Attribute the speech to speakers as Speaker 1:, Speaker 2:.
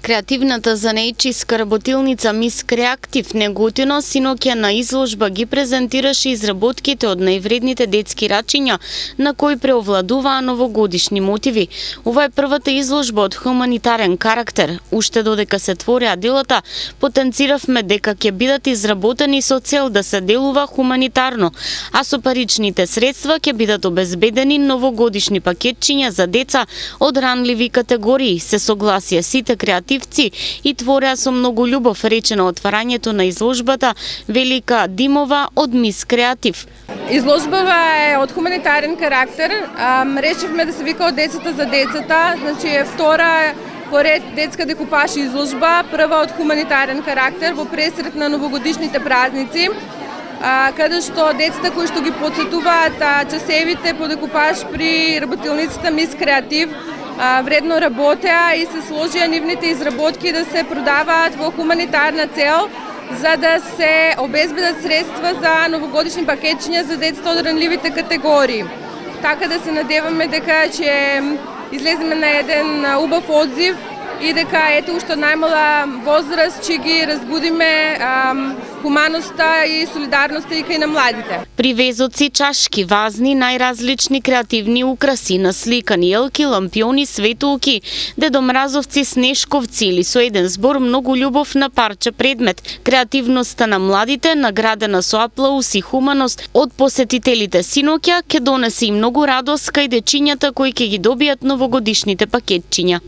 Speaker 1: Креативната занејчиска работилница Мис Креактив Неготино синоќа на изложба ги презентираше изработките од највредните детски рачиња на кои преовладуваа новогодишни мотиви. Ова е првата изложба од хуманитарен карактер. Уште додека се твореа делата, потенциравме дека ќе бидат изработени со цел да се делува хуманитарно, а со паричните средства ќе бидат обезбедени новогодишни пакетчиња за деца од ранливи категории, се согласија сите креативци и твореа со многу љубов, рече на отварањето на изложбата Велика Димова од Мис Креатив.
Speaker 2: Изложбава е од хуманитарен карактер. Решивме да се вика од децата за децата, значи е втора поред детска декупаж изложба, прва од хуманитарен карактер во пресред на новогодишните празници, каде што децата кои што ги потсетуваат часевите по декупаж при работилницата Мис Креатив вредно работеа и се сложија нивните изработки да се продаваат во хуманитарна цел, за да се обезбедат средства за новогодишни пакетчиња за децата од ранливите категории. Така да се надеваме дека ќе излеземе на еден убав одзив и дека ете уште од најмала возраст ќе ги разбудиме хуманоста и солидарноста и кај на младите.
Speaker 1: Привезоци, чашки, вазни, најразлични креативни украси, насликани елки, лампиони, светулки, дедомразовци, снешковци или со еден збор многу љубов на парче предмет. Креативноста на младите, наградена со аплауз и хуманост од посетителите синоќа, ќе донесе и многу радост кај дечињата кои ќе ги добијат новогодишните пакетчиња.